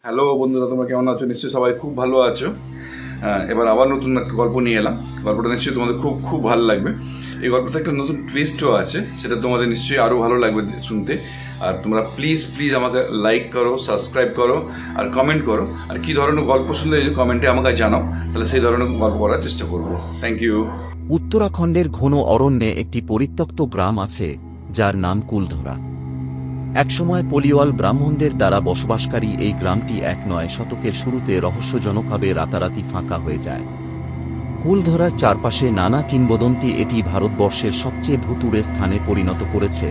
Hello বন্ধুরা, তোমরা কেমন আছো? নিশ্চয়ই সবাই খুব ভালো আছো। এবার আবার নতুন একটা গল্প নিয়ে এলাম। গল্পটা নিশ্চয়ই তোমাদের খুব খুব ভালো লাগবে। এই গল্পটা একটা নতুন টুইস্টও আছে, সেটা তোমাদের নিশ্চয়ই আরও ভালো লাগবে শুনতে। আর তোমরা প্লিজ প্লিজ আমাকে লাইক করো, সাবস্ক্রাইব করো আর কমেন্ট করো। আর কী ধরনের গল্প শুনলে কমেন্টে আমাকে জানাও, তাহলে সেই ধরনের গল্প করার চেষ্টা করবো। Thank you. উত্তরাখণ্ডের ঘন অরণ্যে একটি পরিত্যক্ত গ্রাম আছে, যার নাম কুলধরা। একসময় পলিওয়াল ব্রাহ্মণদের দ্বারা বসবাসকারী এই গ্রামটি ১ শতকের শুরুতে রহস্যজনকভাবে রাতারাতি ফাঁকা হয়ে যায়। কুলধরার চারপাশে নানা কিংবদন্তি এটি ভারতবর্ষের সবচেয়ে ভুতুড়ে স্থানে পরিণত করেছে,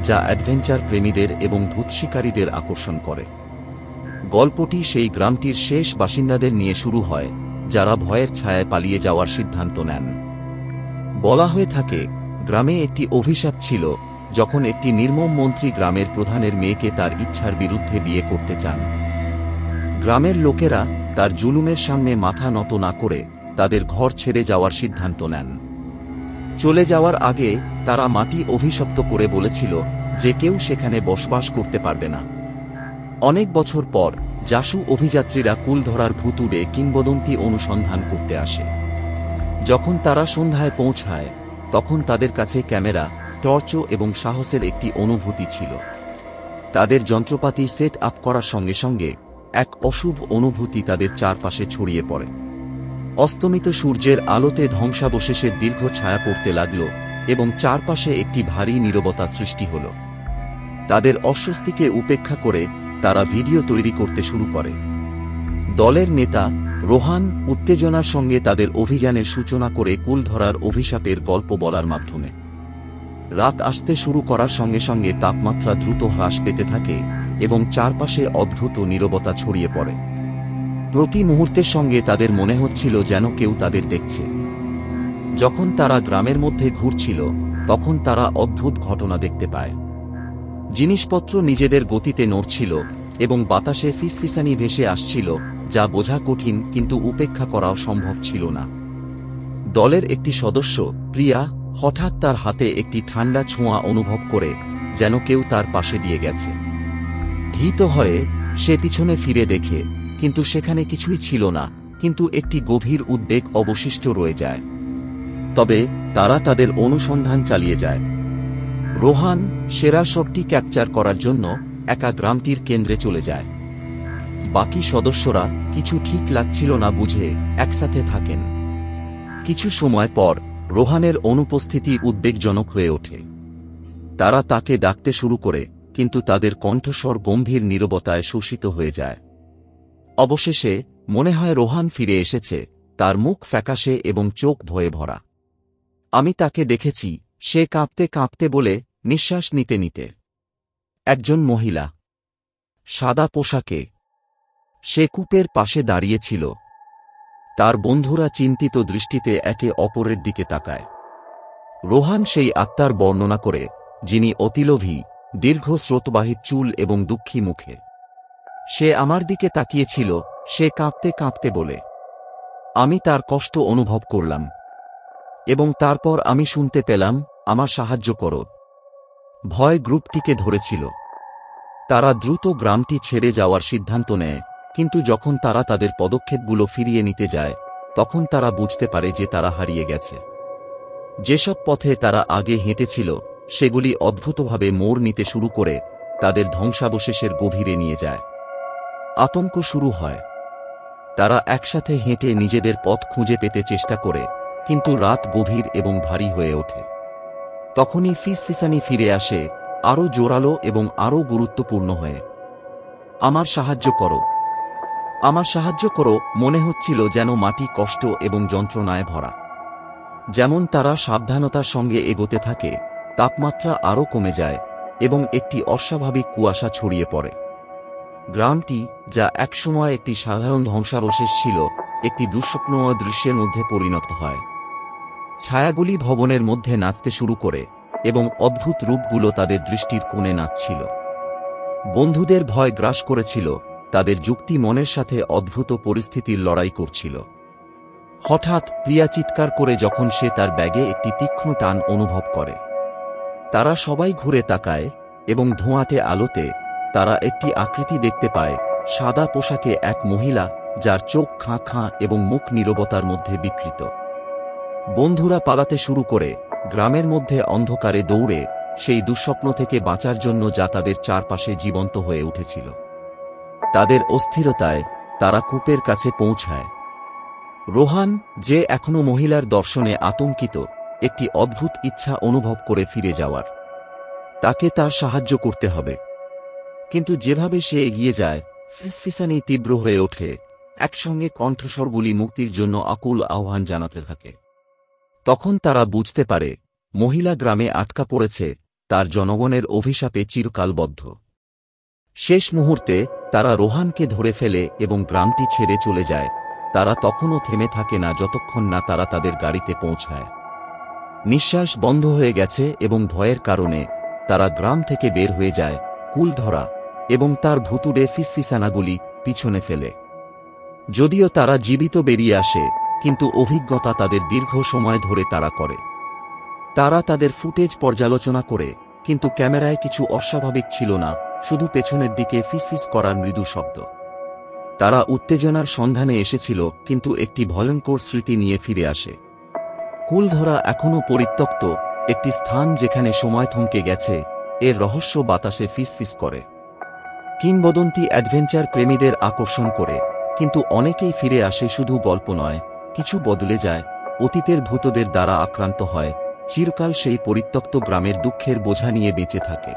যা অ্যাডভেঞ্চার প্রেমীদের এবং ভূত শিকারীদের আকর্ষণ করে। গল্পটি সেই গ্রামটির শেষ বাসিন্দাদের নিয়ে শুরু হয়, যারা ভয়ের ছায়ায় পালিয়ে যাওয়ার সিদ্ধান্ত নেন। বলা হয়ে থাকে, গ্রামে একটি অভিশাপ ছিল, যখন একটি নির্মম মন্ত্রী গ্রামের প্রধানের মেয়েকে তার ইচ্ছার বিরুদ্ধে বিয়ে করতে চান। গ্রামের লোকেরা তার জুলুমের সামনে মাথা নত না করে তাদের ঘর ছেড়ে যাওয়ার সিদ্ধান্ত নেন। চলে যাওয়ার আগে তারা মাটি অভিশপ্ত করে বলেছিল যে কেউ সেখানে বসবাস করতে পারবে না। অনেক বছর পর জাসু অভিযাত্রীরা কুলধরার ভুতুড়ে কিংবদন্তি অনুসন্ধান করতে আসে। যখন তারা সন্ধ্যায় পৌঁছায়, তখন তাদের কাছে ক্যামেরা, টর্চ এবং সাহসের একটি অনুভূতি ছিল। তাদের যন্ত্রপাতি সেট আপ করার সঙ্গে সঙ্গে এক অশুভ অনুভূতি তাদের চারপাশে ছড়িয়ে পড়ে। অস্তমিত সূর্যের আলোতে ধ্বংসাবশেষের দীর্ঘ ছায়া পড়তে লাগল এবং চারপাশে একটি ভারী নীরবতা সৃষ্টি হল। তাদের অস্বস্তিকে উপেক্ষা করে তারা ভিডিও তৈরি করতে শুরু করে। দলের নেতা রোহান উত্তেজনার সঙ্গে তাদের অভিযানের সূচনা করে কুলধরার অভিশাপের গল্প বলার মাধ্যমে। রাত আসতে শুরু করার সঙ্গে সঙ্গে তাপমাত্রা দ্রুত হ্রাস পেতে থাকে এবং চারপাশে অদ্ভুত নীরবতা ছড়িয়ে পড়ে। প্রতি মুহূর্তের সঙ্গে তাদের মনে হচ্ছিল যেন কেউ তাদের দেখছে। যখন তারা গ্রামের মধ্যে ঘুরছিল, তখন তারা অদ্ভুত ঘটনা দেখতে পায়। জিনিসপত্র নিজেদের গতিতে নড়ছিল এবং বাতাসে ফিসফিসানি ভেসে আসছিল, যা বোঝা কঠিন কিন্তু উপেক্ষা করাও সম্ভব ছিল না। দলের একটি সদস্য, প্রিয়া, হঠাৎ তার হাতে একটি ঠান্ডা ছোঁয়া অনুভব করে, যেন কেউ তার পাশে দিয়ে গেছে। ভীত হয়ে সে পিছনে ফিরে দেখে, কিন্তু সেখানে কিছুই ছিল না, কিন্তু একটি গভীর উদ্বেগ অবশিষ্ট রয়ে যায়। তবে তারা তাদের অনুসন্ধান চালিয়ে যায়। রোহান সেরা শটটি ক্যাপচার করার জন্য একা গ্রামটির কেন্দ্রে চলে যায়। বাকি সদস্যরা কিছু ঠিক লাগছিল না বুঝে একসাথে থাকেন। কিছু সময় পর রোহানের অনুপস্থিতি উদ্বেগজনক হয়ে ওঠে। তারা তাকে ডাকতে শুরু করে, কিন্তু তাদের কণ্ঠস্বর গম্ভীর নীরবতায় শোষিত হয়ে যায়। অবশেষে মনে হয় রোহান ফিরে এসেছে, তার মুখ ফ্যাকাশে এবং চোখ ভয়ে ভরা। আমি তাকে দেখেছি, সে কাঁপতে কাঁপতে বলে, নিঃশ্বাস নিতে নিতে। একজন মহিলা, সাদা পোশাকে, সে কূপের পাশে দাঁড়িয়েছিল। তার বন্ধুরা চিন্তিত দৃষ্টিতে একে অপরের দিকে তাকায়। রোহান সেই আত্মার বর্ণনা করে, যিনি অতিলোভী, দীর্ঘ স্রোতবাহিত চুল এবং দুঃখী মুখে। সে আমার দিকে তাকিয়েছিল, সে কাঁপতে কাঁপতে বলে, আমি তার কষ্ট অনুভব করলাম। এবং তারপর আমি শুনতে পেলাম, আমার সাহায্য করো। ভয় গ্রুপটিকে ধরেছিল। তারা দ্রুত গ্রামটি ছেড়ে যাওয়ার সিদ্ধান্ত নেয়, কিন্তু যখন তারা তাদের পদক্ষেপগুলো ফিরিয়ে নিতে যায়, তখন তারা বুঝতে পারে যে তারা হারিয়ে গেছে। যেসব পথে তারা আগে হেঁটেছিল, সেগুলি অদ্ভুতভাবে মোড় নিতে শুরু করে তাদের ধ্বংসাবশেষের গভীরে নিয়ে যায়। আতঙ্ক শুরু হয়। তারা একসাথে হেঁটে নিজেদের পথ খুঁজে পেতে চেষ্টা করে, কিন্তু রাত গভীর এবং ভারী হয়ে ওঠে। তখনই ফিসফিসানি ফিরে আসে, আরও জোরালো এবং আরও গুরুত্বপূর্ণ হয়ে, আমার সাহায্য করো, আমার সাহায্য করো। মনে হচ্ছিল যেন মাটি কষ্ট এবং যন্ত্রণায় ভরা। যেমন তারা সাবধানতার সঙ্গে এগোতে থাকে, তাপমাত্রা আরও কমে যায় এবং একটি অস্বাভাবিক কুয়াশা ছড়িয়ে পড়ে। গ্রামটি, যা একসময় একটি সাধারণ ধ্বংসাবশেষ ছিল, একটি দুঃস্বপ্নময় দৃশ্যের মধ্যে পরিণত হয়। ছায়াগুলি ভবনের মধ্যে নাচতে শুরু করে এবং অদ্ভুত রূপগুলো তাদের দৃষ্টির কোণে নাচছিল। বন্ধুদের ভয় গ্রাস করেছিল, তাদের যুক্তি মনের সাথে অদ্ভুত পরিস্থিতির লড়াই করছিল। হঠাৎ প্রিয়া চিৎকার করে যখন সে তার ব্যাগে একটি তীক্ষ্ণ টান অনুভব করে। তারা সবাই ঘুরে তাকায় এবং ধোঁয়াটে আলোতে তারা একটি আকৃতি দেখতে পায়, সাদা পোশাকে এক মহিলা, যার চোখ খাঁ খাঁ এবং মুখ নীরবতার মধ্যে বিকৃত। বন্ধুরা পালাতে শুরু করে, গ্রামের মধ্যে অন্ধকারে দৌড়ে, সেই দুঃস্বপ্ন থেকে বাঁচার জন্য যা তাদের চারপাশে জীবন্ত হয়ে উঠেছিল। তাদের অস্থিরতায় তারা কূপের কাছে পৌঁছায়। রোহান, যে এখনো মহিলার দর্শনে আতঙ্কিত, একটি অদ্ভুত ইচ্ছা অনুভব করে ফিরে যাওয়ার। তাকে তার সাহায্য করতে হবে। কিন্তু যেভাবে সে এগিয়ে যায়, ফিসফিসানি তীব্র হয়ে ওঠে, একসঙ্গে কণ্ঠস্বরগুলি মুক্তির জন্য আকুল আহ্বান জানাতে থাকে। তখন তারা বুঝতে পারে, মহিলা গ্রামে আটকা পড়েছে, তার জনগণের অভিশাপে চিরকালবদ্ধ। শেষ মুহূর্তে তারা রোহানকে ধরে ফেলে এবং গ্রামটি ছেড়ে চলে যায়। তারা তখনও থেমে থাকে না যতক্ষণ না তারা তাদের গাড়িতে পৌঁছায়। নিঃশ্বাস বন্ধ হয়ে গেছে এবং ভয়ের কারণে তারা গ্রাম থেকে বের হয়ে যায়, কুলধরা এবং তার ভুতুড়ে ফিসফিসানাগুলি পিছনে ফেলে। যদিও তারা জীবিত বেরিয়ে আসে, কিন্তু অভিজ্ঞতা তাদের দীর্ঘ সময় ধরে তাড়া করে। তারা তাদের ফুটেজ পর্যালোচনা করে, কিন্তু ক্যামেরায় কিছু অস্বাভাবিক ছিল না, শুধু পেছনের দিকে ফিসফিস করার মৃদু শব্দ। তারা উত্তেজনার সন্ধানে এসেছিল, কিন্তু একটি ভয়ঙ্কর স্মৃতি নিয়ে ফিরে আসে। কুলধরা এখনও পরিত্যক্ত, একটি স্থান যেখানে সময় থমকে গেছে, এর রহস্য বাতাসে ফিসফিস করে। কিংবদন্তি অ্যাডভেঞ্চার প্রেমীদের আকর্ষণ করে, কিন্তু অনেকেই ফিরে আসে শুধু গল্প নয়, কিছু বদলে যায়, অতীতের ভূতদের দ্বারা আক্রান্ত হয়, চিরকাল সেই পরিত্যক্ত গ্রামের দুঃখের বোঝা নিয়ে বেঁচে থাকে।